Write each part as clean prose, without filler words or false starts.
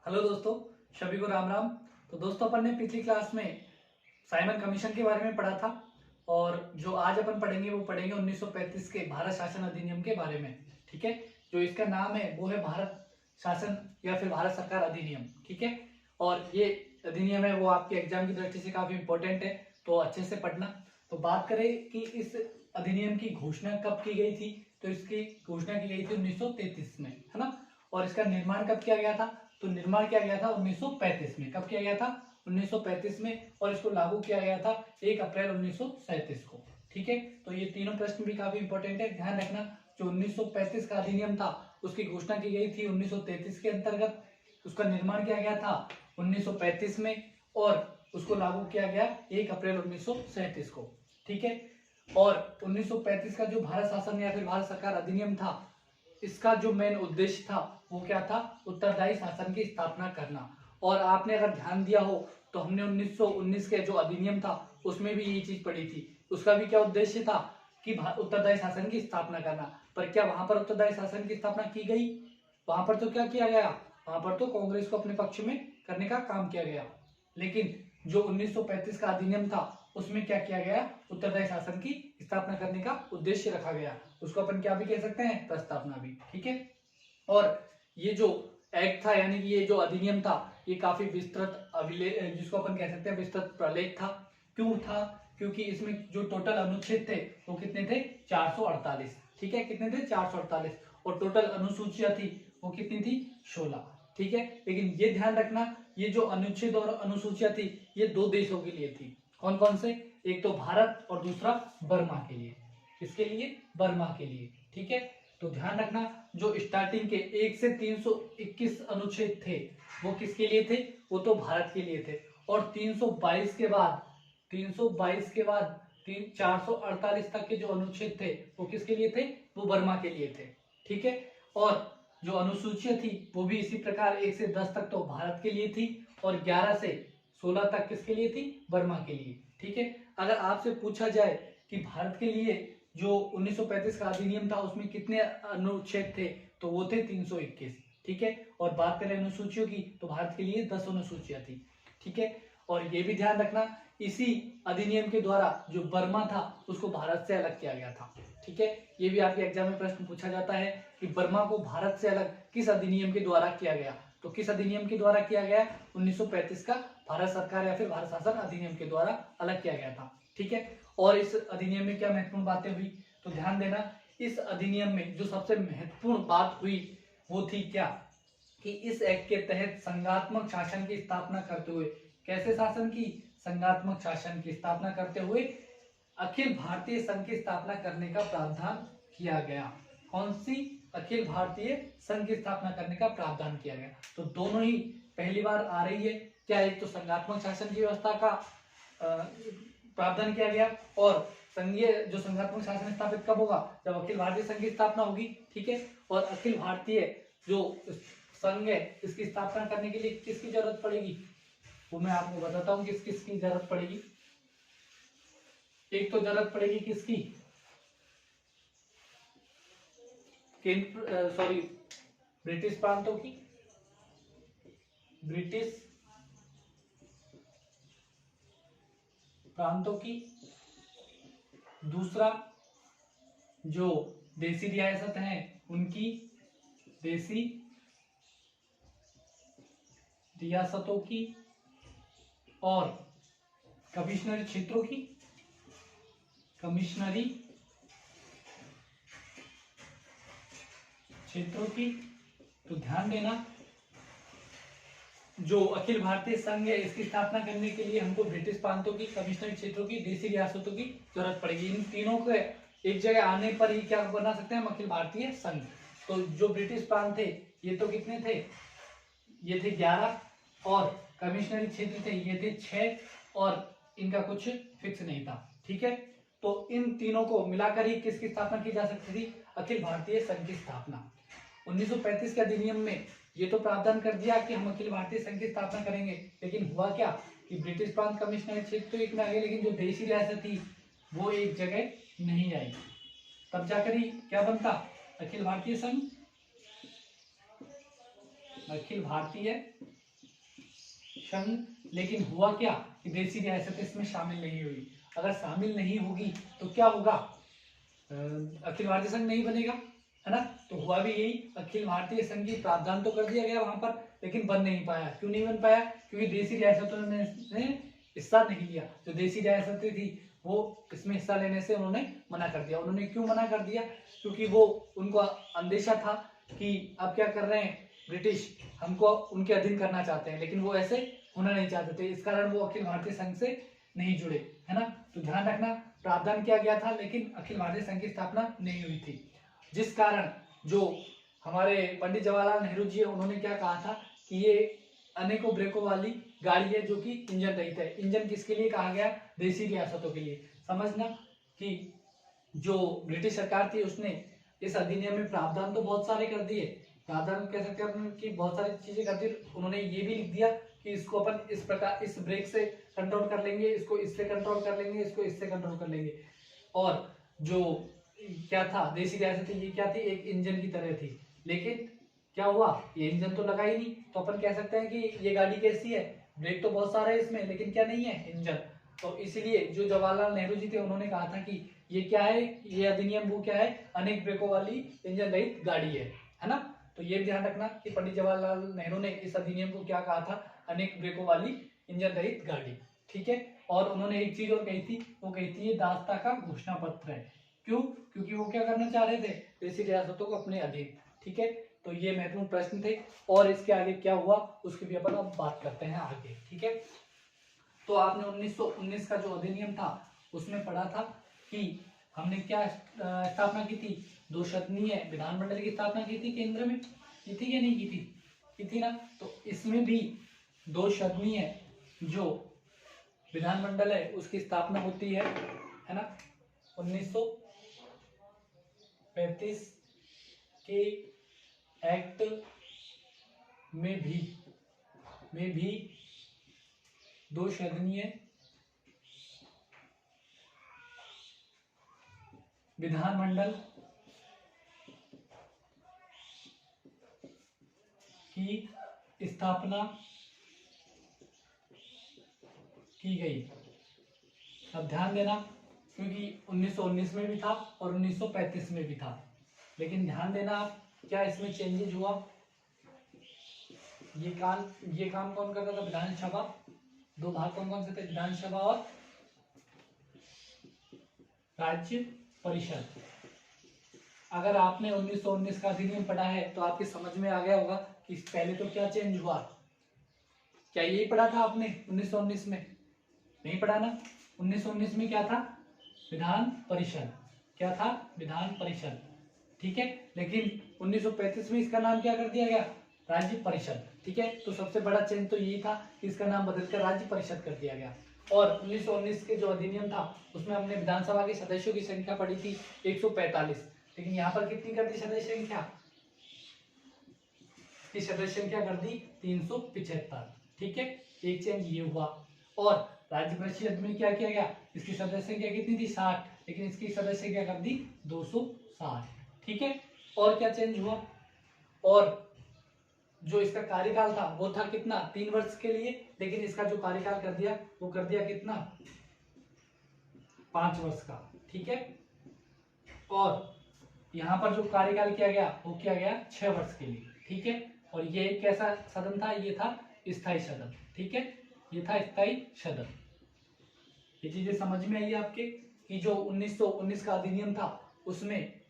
Hello दोस्तों, सभी को राम राम। तो दोस्तों, अपन ने पिछली क्लास में साइमन कमीशन के बारे में पढ़ा था और जो आज अपन पढ़ेंगे वो पढ़ेंगे 1935 के भारत शासन अधिनियम के बारे में। ठीक है, जो इसका नाम है वो है भारत शासन या फिर भारत सरकार अधिनियम। ठीक है, और ये अधिनियम है वो आपके एग्जाम की दृष्टि से काफी इंपॉर्टेंट है, तो अच्छे से पढ़ना। तो बात करें कि इस अधिनियम की घोषणा कब की गई थी, तो इसकी घोषणा की गई थी 1933 में, है ना। और इसका निर्माण कब किया गया था, तो निर्माण किया गया था 1935 में। कब किया गया था, 1935 में। और इसको लागू किया गया था 1 अप्रैल 1937 को। ठीक है, तो ये तीनों प्रश्न भी काफी इंपॉर्टेंट है, ध्यान रखना। जो 1935 का अधिनियम था उसकी घोषणा की गई थी 1933 के अंतर्गत। उसका निर्माण किया गया था 1935 में और उसको लागू किया गया 1 अप्रैल 1937 को। ठीक है, और 1935 का जो भारत शासन या फिर भारत सरकार अधिनियम था, इसका जो मेन उद्देश्य था वो क्या था, उत्तरदायी शासन की स्थापना करना। और आपने अगर ध्यान दिया हो तो हमने 1919 के जो अधिनियम था उसमें भी यही चीज पढ़ी थी। उसका भी क्या उद्देश्य था कि उत्तरदायी शासन की स्थापना करना। पर क्या वहां पर उत्तरदायी शासन की स्थापना की गई? वहां पर तो क्या किया गया, वहां पर तो कांग्रेस को अपने पक्ष में करने का काम किया गया। लेकिन जो 1935 का अधिनियम था उसमें क्या किया गया, उत्तरदायी शासन की स्थापना करने का उद्देश्य रखा गया। उसको अपन क्या भी कह सकते हैं, प्रस्तावना भी। ठीक है, और ये जो एक्ट था यानी कि ये जो अधिनियम था ये काफी विस्तृत अभिलेख, जिसको अपन कह सकते हैं विस्तृत प्रलेख था। क्यों था, क्योंकि इसमें जो टोटल अनुच्छेद थे वो कितने थे, 448। ठीक है, कितने थे, 448। और टोटल अनुसूचियां थी वो कितनी थी, 16। ठीक है, लेकिन ये ध्यान रखना, ये जो अनुच्छेद और अनुसूचियां थी ये 2 देशों के लिए थी। कौन कौन से, एक तो भारत और दूसरा बर्मा के लिए। किसके लिए, बर्मा के लिए। ठीक है, तो ध्यान रखना, जो स्टार्टिंग के 1 से 321 अनुच्छेद थे वो किसके लिए थे, वो तो भारत के लिए थे। और 322 के बाद 448 तक के जो अनुच्छेद थे वो किसके लिए थे, वो बर्मा के लिए थे। ठीक है, और जो अनुसूचियां थी वो भी इसी प्रकार 1 से 10 तक तो भारत के लिए थी और 11 से 16 तक किसके लिए थी, बर्मा के लिए। ठीक है, अगर आपसे पूछा जाए कि भारत के लिए जो 1935 का अधिनियम था उसमें कितने अनुच्छेद थे, तो वो थे 321। ठीक है, और बात करें अनुसूचियों की तो भारत के लिए 10 अनुसूचियां थी। ठीक है, और ये भी ध्यान रखना, इसी अधिनियम के द्वारा जो बर्मा था उसको भारत से अलग किया गया था। ठीक है, ये भी आपके एग्जाम में प्रश्न पूछा जाता है कि बर्मा को भारत से अलग किस अधिनियम के द्वारा किया गया। तो किस अधिनियम के द्वारा किया गया, 1935 का भारत सरकार या फिर भारत शासन अधिनियम के द्वारा अलग किया गया था। ठीक है, और इस अधिनियम में क्या महत्वपूर्ण बातें हुई, तो ध्यान देना, इस अधिनियम में जो सबसे महत्वपूर्ण बात हुई वो थी क्या, कि इस एक्ट के तहत संघात्मक शासन की स्थापना करते हुए, कैसे शासन की, संघात्मक शासन की स्थापना करते हुए अखिल भारतीय संघ की स्थापना करने का प्रावधान किया गया। कौन सी, अखिल भारतीय संघ की स्थापना करने का प्रावधान किया गया। तो दोनों ही पहली बार आ रही है क्या, एक तो संघात्मक शासन की व्यवस्था का प्रावधान किया गया, और संघीय जो संघात्मक शासन स्थापित कब होगा, जब अखिल भारतीय संघ की स्थापना होगी। ठीक है, और अखिल भारतीय जो संघ है इसकी स्थापना करने के लिए किसकी जरूरत पड़ेगी, वो मैं आपको बताता हूँ किस किस की जरूरत पड़ेगी। एक तो जरूरत पड़ेगी किसकी, केंद्र सॉरी ब्रिटिश प्रांतों की, ब्रिटिश प्रांतों की। दूसरा, जो देसी रियासत हैं उनकी, देसी रियासतों की। और कमिश्नरी क्षेत्रों की, कमिश्नरी क्षेत्रों की। तो ध्यान देना, जो अखिल भारतीय संघ है इसकी स्थापना करने के लिए हमको ब्रिटिश प्रांतों की, कमिश्नरी क्षेत्रों की, देसी रियासतों की जरूरत पड़ेगी। इन तीनों के एक जगह आने पर ही क्या बना सकते हैं हम, अखिल भारतीय संघ। तो जो ब्रिटिश प्रांत थे ये तो कितने थे, ये थे 11, और कमिश्नरी क्षेत्र थे ये थे 6, और इनका कुछ फिक्स नहीं था। ठीक है, तो इन तीनों को मिलाकर ही किसकी स्थापना की जा सकती थी, अखिल भारतीय संघ की स्थापना। 1935 के अधिनियम में ये तो प्रावधान कर दिया कि हम अखिल भारतीय संघ की स्थापना करेंगे, लेकिन हुआ क्या कि ब्रिटिश प्रांत, कमिश्नरी क्षेत्र तो एक में आ गए, लेकिन जो देशी रियासत थी वो एक जगह नहीं आई। तब जाकर ही क्या बनता, अखिल भारतीय संघ, अखिल भारतीय संघ, लेकिन हुआ क्या कि देशी रियासतें इसमें शामिल नहीं हुई। अगर शामिल नहीं होगी तो क्या होगा, अखिल भारतीय संघ नहीं बनेगा, है ना। तो हुआ भी यही, अखिल भारतीय संघ की प्रावधान तो कर दिया गया वहां पर, लेकिन बन नहीं पाया। क्यों नहीं बन पाया, क्योंकि देशी रियासतों ने हिस्सा नहीं लिया। जो देशी रियासतें थी वो इसमें हिस्सा लेने से उन्होंने मना कर दिया। उन्होंने क्यों मना कर दिया, क्योंकि वो उनको अंदेशा था कि अब क्या कर रहे हैं ब्रिटिश, हमको उनके अधीन करना चाहते हैं, लेकिन वो ऐसे होना नहीं चाहते थे। इस कारण वो अखिल भारतीय संघ से नहीं जुड़े, है ना। तो ध्यान रखना, प्रावधान किया गया था लेकिन अखिल भारतीय संघ की स्थापना नहीं हुई थी। जिस कारण जो हमारे पंडित जवाहरलाल नेहरू जी है, उन्होंने क्या कहा था कि ये अनेकों ब्रेकों वाली गाड़ी है जो कि इंजन रहित है। इंजन किसके लिए कहा गया, देशी रियासतों के लिए। समझना कि जो ब्रिटिश सरकार थी उसने इस अधिनियम में प्रावधान तो बहुत सारे कर दिए, प्रावधान कह सकते हैं कि बहुत सारी चीजें कर दी। उन्होंने ये भी लिख दिया कि इसको अपन इस प्रकार इस ब्रेक से कंट्रोल कर लेंगे, इसको इससे कंट्रोल कर लेंगे, इसको इससे कंट्रोल कर लेंगे। और जो क्या था, देशी रियासतें ये क्या थी, एक इंजन की तरह थी। लेकिन क्या हुआ, ये इंजन तो लगा ही नहीं, तो अपन कह सकते हैं कि ये गाड़ी कैसी है, ब्रेक तो बहुत सारा है इसमें लेकिन क्या नहीं है, इंजन। तो इसीलिए जो जवाहरलाल नेहरू जी थे उन्होंने कहा था कि ये क्या है, ये अधिनियम वो क्या है, अनेक ब्रेकों वाली इंजन रहित गाड़ी है ना। तो ये ध्यान रखना कि पंडित जवाहरलाल नेहरू ने इस अधिनियम को क्या कहा था, अनेक ब्रेकों वाली इंजन रहित गाड़ी, ठीक है। और उन्होंने एक चीज और कही थी, वो कही थी ये दासता का घोषणा पत्र है। क्यों, क्योंकि वो क्या करना चाह रहे थे, देशी रियासतों को अपने अधीन, ठीक है। तो ये महत्वपूर्ण प्रश्न थे, और इसके आगे क्या हुआ उसकी भी अपन अब बात करते हैं आगे, ठीक है। तो आपने 1919 का जो अधिनियम था उसमें पढ़ा था कि हमने क्या स्थापना की थी, दो सदनीय विधानमंडल की स्थापना की थी केंद्र में, की थी या नहीं की थी, की थी ना। तो इसमें भी दो सदनीय जो विधानमंडल है उसकी स्थापना होती है ना। 1935 के एक्ट में भी दो सदनीय विधानमंडल की स्थापना की गई। अब ध्यान देना, क्योंकि 1919 में भी था और 1935 में भी था, लेकिन ध्यान देना आप क्या इसमें चेंजेस हुआ। ये काम कौन करता था, विधानसभा। दो भाग कौन कौन से थे, विधानसभा और राज्य परिषद। अगर आपने 1919 का अधिनियम पढ़ा है तो आपके समझ में आ गया होगा कि पहले तो क्या चेंज हुआ। क्या यही पढ़ा था आपने 1919 में, नहीं पढ़ा ना। 1919 में क्या था, विधान परिषद, क्या था, विधान परिषद, ठीक है। लेकिन 1935 में इसका नाम क्या कर दिया गया, राज्य परिषद, ठीक है। तो सबसे बड़ा चेंज तो यही था कि इसका नाम बदलकर राज्य परिषद कर दिया गया। और 1919 के जो अधिनियम था उसमें हमने विधानसभा के सदस्यों की संख्या पढ़ी थी 145, लेकिन यहाँ पर कितनी कर दी सदस्य संख्या, की सदस्य संख्या कर दी 375, ठीक है। एक चेंज ये हुआ। और राज्य परिषद में क्या किया गया, इसकी सदस्य संख्या कितनी थी 60, लेकिन इसकी सदस्य संख्या कर दी 260, ठीक है। और क्या चेंज हुआ, और जो इसका कार्यकाल था वो था कितना, 3 वर्ष के लिए, लेकिन इसका जो कार्यकाल कर दिया वो कर दिया कितना, 5 वर्ष का, ठीक है। और यहाँ पर जो कार्यकाल किया गया वो किया गया 6 वर्ष के लिए, ठीक है। और ये एक कैसा सदन था, ये था स्थायी सदन, ठीक है, ये था स्थायी सदन। ये चीजें समझ में आई आपके कि जो 1919 का अधिनियम था उसमें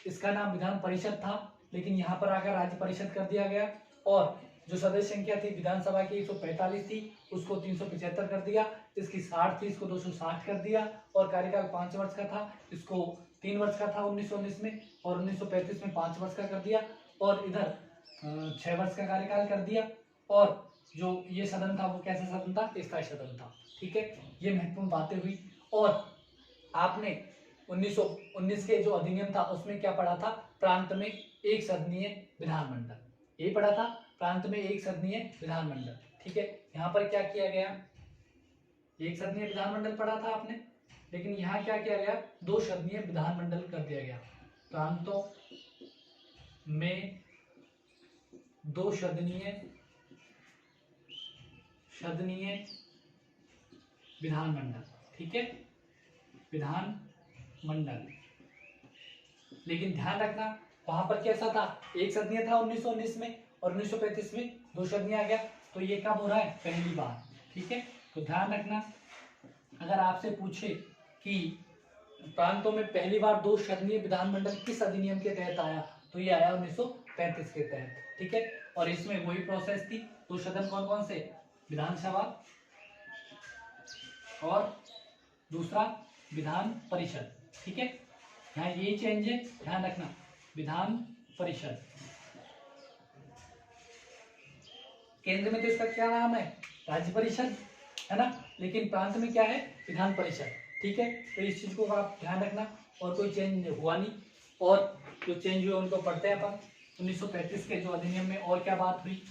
इसका नाम विधान परिषद था, लेकिन यहाँ पर आकर राज्य परिषद कर दिया गया। और जो सदस्य संख्या थी विधानसभा की 145 थी, उसको 375 कर दिया। इसकी 60 थी, इसको 260 कर दिया। और कार्यकाल 5 वर्ष का था, इसको 3 वर्ष का था 1919 में, और 1935 में 5 वर्ष का कर दिया। और इधर 6 वर्ष का कार्यकाल कर दिया। और जो ये सदन था वो कैसा सदन था, स्थायी सदन था, ठीक है। ये महत्वपूर्ण बातें हुई। और आपने 1919 के जो अधिनियम था उसमें क्या पढ़ा था, प्रांत में एक सदनीय विधानमंडल, यही पढ़ा था, प्रांत में एक सदनीय विधानमंडल, ठीक है। यहाँ पर क्या किया गया, एक सदनीय विधानमंडल पढ़ा था आपने, लेकिन यहाँ क्या किया गया, 2 सदनीय विधानमंडल कर दिया गया। प्रांतों में 2 सदनीय सदनीय विधानमंडल, ठीक है, विधानमंडल। लेकिन ध्यान रखना वहां पर कैसा था, एक सदनीय था 1919 में, और 1935 में दो सदनीय आ गया। तो ये कब हो रहा है, पहली बार, ठीक है। तो ध्यान रखना, अगर आपसे पूछे कि प्रांतों में पहली बार दो सदनीय विधानमंडल किस अधिनियम के तहत आया, तो ये आया 1935 के तहत, ठीक है। और इसमें वही प्रोसेस थी, दो सदन कौन कौन से, विधानसभा और दूसरा विधान परिषद, ठीक है। यहाँ ये चेंज है, ध्यान रखना, विधान परिषद। केंद्र में तो इसका क्या नाम है, राज्य परिषद, है ना, लेकिन प्रांत में क्या है, विधान परिषद, ठीक है। तो इस चीज को आप ध्यान रखना, और कोई चेंज हुआ नहीं, और जो चेंज हुए उनको पढ़ते हैं अपन। 1935 के जो अधिनियम में और क्या बात हुई,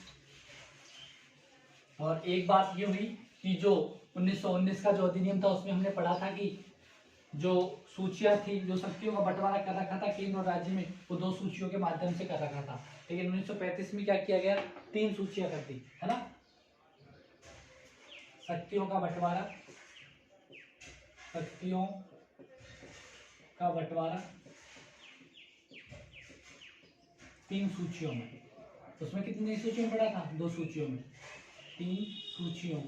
और एक बात ये हुई कि जो 1919 का जो अधिनियम था उसमें हमने पढ़ा था कि जो सूचियां थी, जो शक्तियों का बंटवारा कर रखा था केंद्र और राज्य में, वो दो सूचियों के माध्यम से कर रखा था। लेकिन 1935 में क्या किया गया, तीन सूचियां कर दी, है ना, शक्तियों का बंटवारा, शक्तियों का बंटवारा तीन सूचियों में। उसमें कितनी सूचियों में पढ़ा था, दो सूचियों में, तीन सूचियों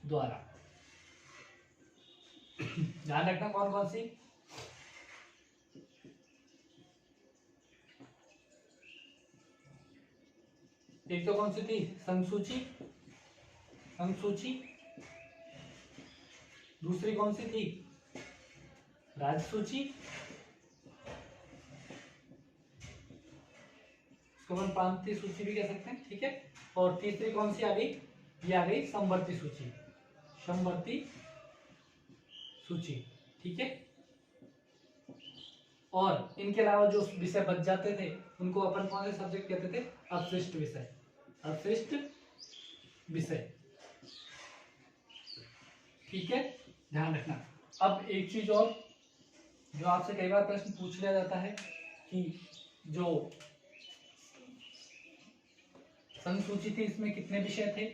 द्वारा। ध्यान रखना कौन कौन सी, एक तो कौन सी थी, संसूची, संसूची, दूसरी कौन सी थी, राजसूची, इसको हम प्रांतीय सूची भी कह सकते हैं, ठीक है। और तीसरी कौन सी आ गई, ये आ गई समवर्ती सूची, समवर्ती सूची, ठीक है। और इनके अलावा जो विषय बच जाते थे उनको अपन कौन से सब्जेक्ट कहते थे, अपशिष्ट विषय, अपशिष्ट विषय, ठीक है, ध्यान रखना। अब एक चीज और जो आपसे कई बार प्रश्न पूछ लिया जाता है कि जो संसूची थी इसमें कितने विषय थे,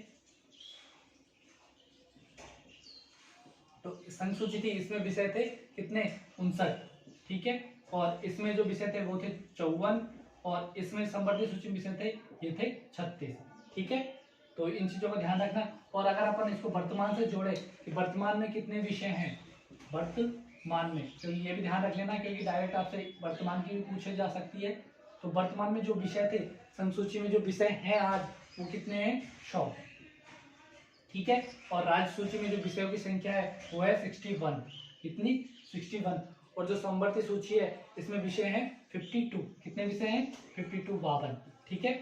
तो संसूची थी इसमें विषय थे कितने, 59, ठीक है। और इसमें जो विषय थे वो थे 54, और इसमें संवर्ती सूची विषय थे ये थे 36, ठीक है। तो इन चीजों का ध्यान रखना। और अगर अपन इसको वर्तमान से जोड़े कि वर्तमान में कितने विषय हैं, वर्तमान में, तो ये भी ध्यान रख लेना क्योंकि डायरेक्ट आपसे वर्तमान की भी पूछे जा सकती है। तो वर्तमान में जो विषय थे संसूची में जो विषय हैं आज वो कितने हैं, 100, ठीक है। और राज्य सूची में जो विषयों की संख्या है वो है 61, कितनी, 61। और जो संवर्ती सूची है इसमें विषय हैं 52, कितने विषय हैं, 52, 52, ठीक है।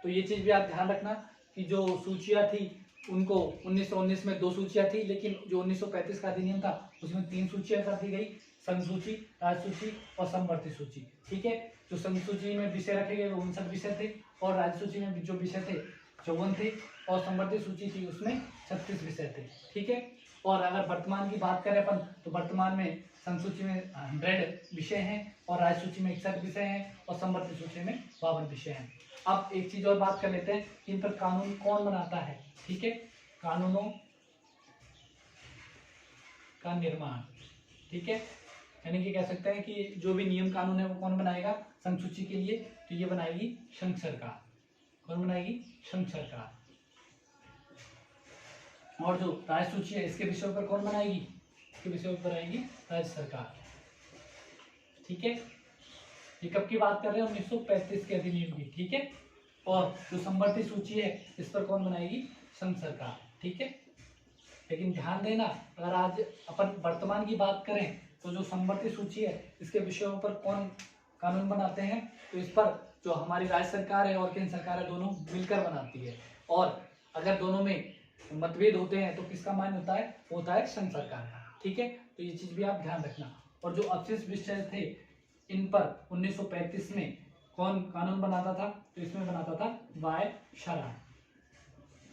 तो ये चीज भी आप ध्यान रखना कि जो सूचियां थी उनको 1919 में दो सूचियां थी, लेकिन जो 1935 का अधिनियम था उसमें तीन सूचियां कर दी गई, संसूची, राजसूची और समवर्ती सूची, ठीक है। जो संसूची में विषय रखे गए वो 59 विषय थे, और राजसूची में जो विषय थे 54 थे, और समवर्ती सूची थी उसमें 36 विषय थे, ठीक है। और अगर वर्तमान की बात करें अपन तो वर्तमान में संसूची में 100 विषय हैं, और राजसूची में 61 विषय हैं, और समवर्ती सूची में 52 विषय हैं। अब एक चीज और बात कर लेते हैं, इन पर कानून कौन बनाता है, ठीक है, कानूनों का निर्माण, ठीक है। यानी कि कह सकते हैं कि जो भी नियम कानून है वो कौन बनाएगा, संसूची के लिए, तो ये बनाएगी संघ सरकार, कौन बनाएगी, संघ सरकार। और जो राजसूची है इसके विषयों पर कौन बनाएगी, इसके विषयों पर आएगी राज्य सरकार, ठीक है। ये कब की बात कर रहे हैं, 1935 के अधिनियम की, ठीक है। और जो समवर्ती सूची है इस पर कौन बनाएगी, संघ सरकार, ठीक है। लेकिन ध्यान देना, अगर आज अपन वर्तमान की बात करें तो जो समवर्ती सूची है इसके विषयों पर कौन कानून बनाते हैं, तो इस पर जो हमारी राज्य सरकार है और केंद्र सरकार है दोनों मिलकर बनाती है। और अगर दोनों में मतभेद होते हैं तो किसका मान्य होता है, होता है संघ सरकार का, ठीक है। तो ये चीज भी आप ध्यान रखना। और जो अपशिष्ट विषय थे इन पर 1935 में कौन कानून बनाता था, तो इसमें बनाता था वायसराय,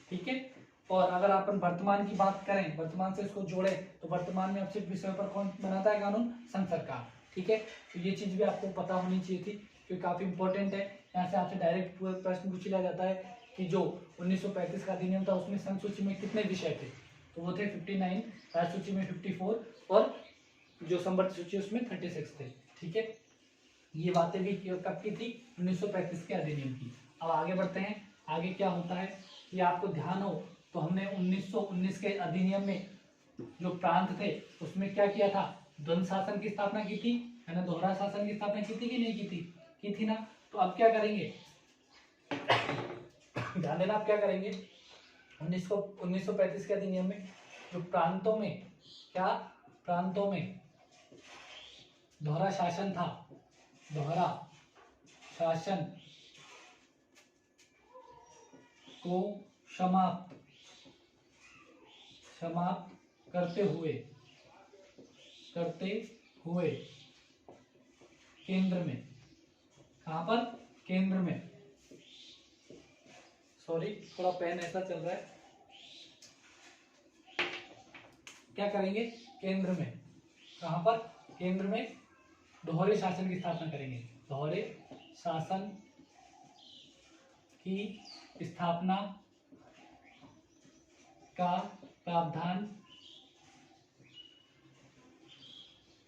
ठीक है। और अगर अपन वर्तमान की बात करें, वर्तमान से इसको जोड़े तो वर्तमान में अपशिष्ट विषयों पर कौन बनाता है कानून, संघ सरकार, ठीक है। तो ये चीज भी आपको पता होनी चाहिए थी क्योंकि काफी इंपॉर्टेंट है। यहाँ से आपसे डायरेक्ट प्रश्न पूछ लिया जाता है कि जो 1935 का अधिनियम था उसमें संघ सूची में कितने विषय थे, तो वो थे 59, राज्य सूची में 54 और जो संवर्ग सूची उसमें 36 थे। ठीक है, ये बातें भी कब की थी, 1935 के अधिनियम की। अब आगे बढ़ते हैं, आगे क्या होता है कि आपको ध्यान हो तो हमने 1919 के अधिनियम में जो प्रांत थे उसमें क्या किया था, द्वंद्व शासन की स्थापना की थी, है ना, दोहरा शासन की स्थापना की थी कि नहीं की थी, की थी ना। तो अब क्या करेंगे, ध्यान देना, आप क्या करेंगे, 1935 के अधिनियम में जो प्रांतों में क्या, प्रांतों में दोहरा शासन था, दोहरा शासन को समाप्त करते हुए केंद्र में, कहां पर, केंद्र में, सॉरी थोड़ा पेन ऐसा चल रहा है, क्या करेंगे, केंद्र में, कहां पर, केंद्र में दोहरे शासन की स्थापना करेंगे, दोहरे शासन की स्थापना का प्रावधान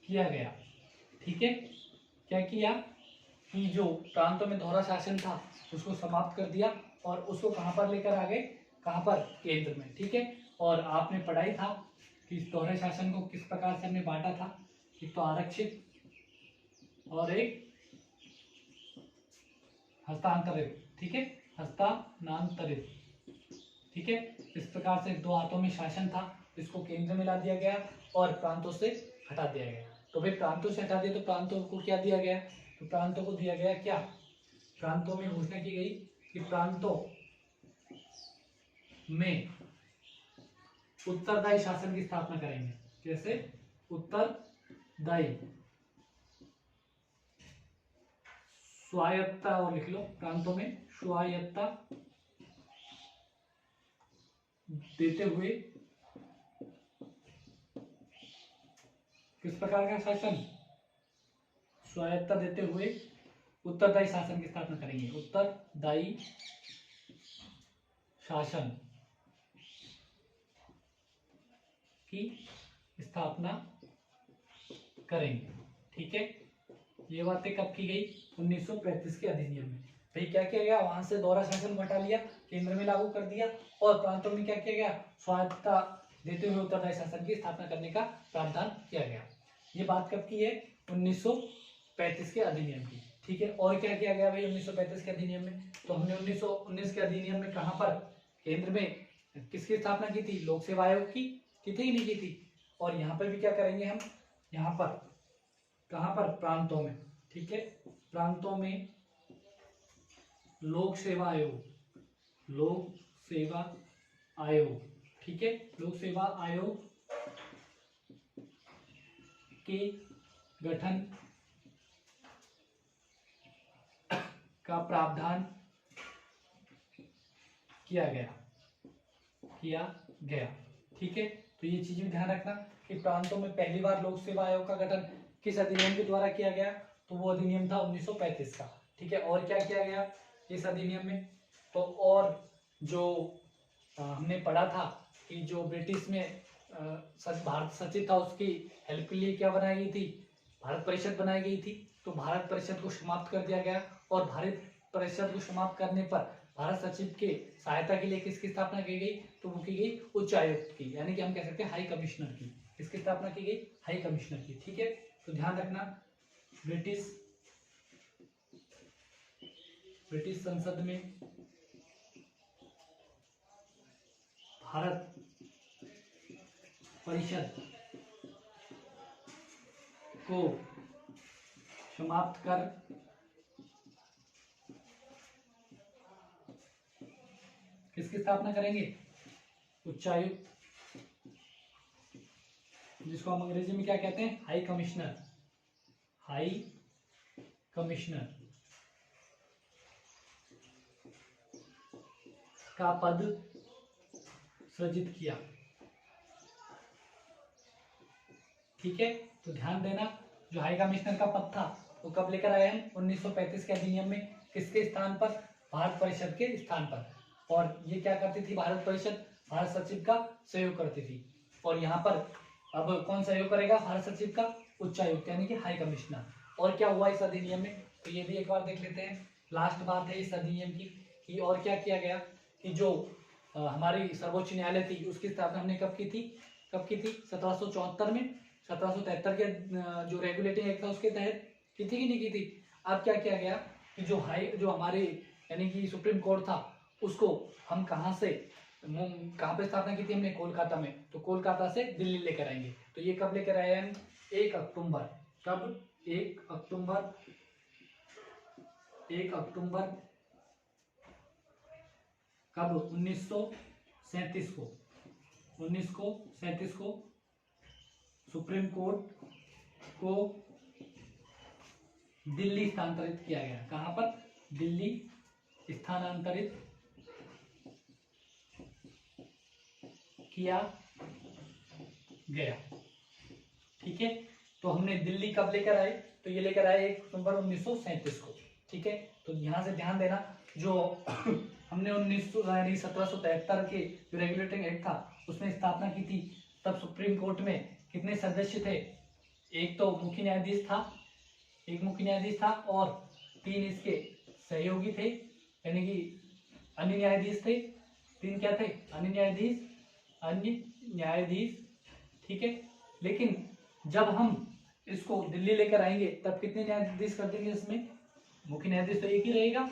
किया गया। ठीक है, क्या किया कि जो प्रांतों में दोहरा शासन था उसको समाप्त कर दिया और उसको कहां पर लेकर आ गए, कहां पर, केंद्र में। ठीक है, और आपने पढ़ाई था कि इस दोहरे शासन को किस प्रकार से हमने बांटा था, एक तो आरक्षित और एक हस्तांतरित। ठीक है, हस्तांतरित। ठीक है, इस प्रकार से दो हाथों में शासन था, इसको केंद्र में ला दिया गया और प्रांतों से हटा दिया गया। तो भाई प्रांतों से हटा दिया तो प्रांतों को क्या दिया गया, तो प्रांतों को दिया गया क्या, प्रांतों में घोषणा की गई कि प्रांतों में उत्तरदायी शासन की स्थापना करेंगे। जैसे उत्तरदायी, स्वायत्ता, और लिख लो, प्रांतों में स्वायत्ता देते हुए, किस प्रकार का शासन, स्वायत्ता देते हुए उत्तरदायी शासन की स्थापना करेंगे, उत्तरदायी शासन की स्थापना करेंगे। ठीक है, ये बातें कब की गई, 1935 के अधिनियम में। भाई क्या किया गया, वहां से दोहरा शासन को हटा लिया, केंद्र में लागू कर दिया और प्रांतों में क्या किया गया, स्वायत्ता देते हुए उत्तरदायी शासन की स्थापना करने का प्रावधान किया गया। ये बात कब की है, 1935 के अधिनियम की। ठीक है, और क्या किया गया भाई 1935 के अधिनियम में, तो हमने 1919 के अधिनियम में कहां पर, केंद्र में किसकी स्थापना की थी, लोक सेवा आयोग की थी कि नहीं की थी। और यहाँ पर भी क्या करेंगे हम, यहाँ पर कहां पर, प्रांतों में। ठीक है, प्रांतों में लोक सेवा आयोग, लोक सेवा आयोग। ठीक है, लोक सेवा आयोग के गठन का प्रावधान किया गया। ठीक है, तो ये चीज भी ध्यान रखना कि प्रांतों में पहली बार लोक सेवा आयोग का गठन किस अधिनियम के द्वारा किया गया, तो वो अधिनियम था 1935 का। ठीक है, और क्या किया गया इस अधिनियम में, तो और जो हमने पढ़ा था कि जो ब्रिटिश में भारत सचिव था उसकी हेल्प के लिए क्या बनाई गई थी, भारत परिषद बनाई गई थी। तो भारत परिषद को समाप्त कर दिया गया और भारत परिषद को समाप्त करने पर भारत सचिव के सहायता के लिए किसकी स्थापना की गई, तो वो की गई उच्च आयुक्त की, यानी कि हम कह सकते हैं हाई कमिश्नर की। किसकी स्थापना की गई, हाई कमिश्नर की। ठीक है, तो ध्यान रखना, ब्रिटिश संसद में भारत परिषद को समाप्त कर किसकी स्थापना करेंगे, उच्चायुक्त, जिसको हम अंग्रेजी में क्या कहते हैं, हाई कमिश्नर। हाई कमिश्नर का पद सृजित किया। ठीक है, तो ध्यान देना, जो हाई कमिश्नर का पद था वो कब लेकर आए हम, 1935 के अधिनियम में, किसके स्थान पर, भारत परिषद के स्थान पर। और ये क्या करती थी, भारत परिषद भारत सचिव का सहयोग करती थी। और यहाँ पर अब कौन सहयोग करेगा, भारत सचिव का उच्चायुक्त यानी कि हाई कमिश्नर। और क्या हुआ इस अधिनियम में, तो ये भी एक बार देख लेते हैं। लास्ट बात है इस अधिनियम की कि और क्या किया गया कि जो हमारी सर्वोच्च न्यायालय थी उसकी स्थापना हमने कब की थी 1774 में। 1773 के जो रेगुलेटिंग एक्ट था उसके तहत की थी कि नहीं की थी। अब क्या किया गया कि जो हमारे यानी कि सुप्रीम कोर्ट था उसको हम कहाँ पे स्थापना की थी हमने, कोलकाता में। तो कोलकाता से दिल्ली लेकर आएंगे। तो ये कब लेकर आए हम, 1 अक्टूबर। कब, 1 अक्टूबर कब, 1937 को सुप्रीम कोर्ट को दिल्ली स्थानांतरित किया गया। कहां पर, दिल्ली स्थानांतरित किया गया। ठीक है, तो हमने दिल्ली कब लेकर आए, तो ये लेकर आए 1 अक्टूबर 1937 को। ठीक है, तो यहां से ध्यान देना, जो हमने 1773 के जो रेगुलेटिंग एक्ट था उसमें स्थापना की थी, तब सुप्रीम कोर्ट में कितने सदस्य थे, एक तो मुख्य न्यायाधीश था और 3 इसके सहयोगी थे यानी कि अन्य न्यायाधीश थे। 3 क्या थे, अन्य न्यायाधीश। ठीक है, लेकिन जब हम इसको दिल्ली लेकर आएंगे तब कितने न्यायाधीश कर देंगे इसमें, मुख्य न्यायाधीश तो एक ही रहेगा,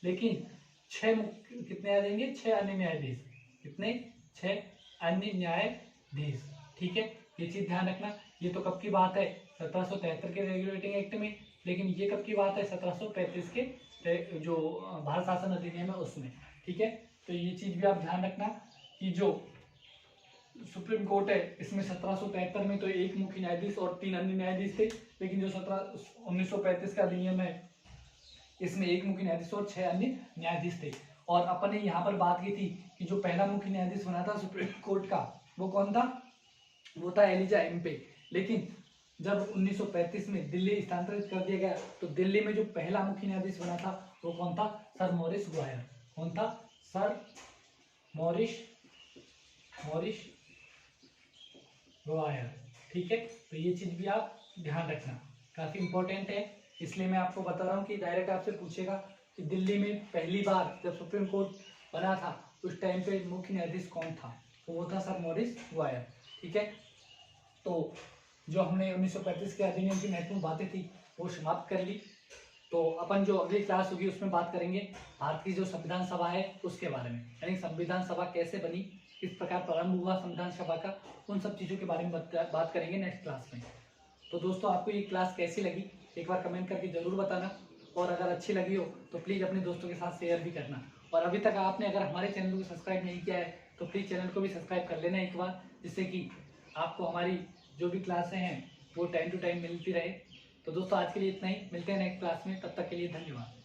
लेकिन 6 कितने आ जाएंगे, 6 अन्य न्यायाधीश। कितने, 6 अन्य न्यायाधीश। ठीक है, ये चीज ध्यान रखना। ये तो कब की बात है, 1773 के रेगुलेटिंग एक्ट में, लेकिन ये कब की बात है, 1735 के जो भारत शासन अधिनियम है उसमें। ठीक है, तो ये चीज भी आप ध्यान रखना कि जो सुप्रीम कोर्ट है इसमें 1773 में तो 1 मुख्य न्यायाधीश और 3 अन्य न्यायाधीश थे, लेकिन जो 1935 का अधिनियम है इसमें 1 मुख्य न्यायाधीश और 6 अन्य न्यायाधीश थे। और अपन ने यहाँ पर बात की थी कि जो पहला मुख्य न्यायाधीश बना था सुप्रीम कोर्ट का वो कौन था, वो था एलिजा एम्पे। लेकिन जब 1935 में दिल्ली स्थानांतरित कर दिया गया तो दिल्ली में जो पहला मुख्य न्यायाधीश बना था वो कौन था, सर मॉरिस ग्वायर। कौन था, सर मॉरिस ग्वायर। ठीक है, तो ये चीज भी आप ध्यान रखना, काफी इंपॉर्टेंट है। इसलिए मैं आपको बता रहा हूँ कि डायरेक्ट आपसे पूछेगा कि दिल्ली में पहली बार जब सुप्रीम कोर्ट बना था उस टाइम पे मुख्य न्यायाधीश कौन था, तो वो था सर मॉरिस ग्वायर। ठीक है, तो जो हमने 1935 के अधिनियम की महत्वपूर्ण बातें थी वो समाप्त कर ली। तो अपन जो अगली क्लास होगी उसमें बात करेंगे भारत की जो संविधान सभा है उसके बारे में, यानी संविधान सभा कैसे बनी, किस प्रकार प्रारंभ हुआ संविधान सभा का, उन सब चीज़ों के बारे में बात करेंगे नेक्स्ट क्लास में। तो दोस्तों आपको ये क्लास कैसी लगी एक बार कमेंट करके जरूर बताना, और अगर अच्छी लगी हो तो प्लीज़ अपने दोस्तों के साथ शेयर भी करना। और अभी तक आपने अगर हमारे चैनल को सब्सक्राइब नहीं किया है तो प्लीज़ चैनल को भी सब्सक्राइब कर लेना एक बार, जिससे कि आपको हमारी जो भी क्लासें हैं वो टाइम टू टाइम मिलती रहे। तो दोस्तों आज के लिए इतना ही, मिलते हैं नेक्स्ट क्लास में, तब तक के लिए धन्यवाद।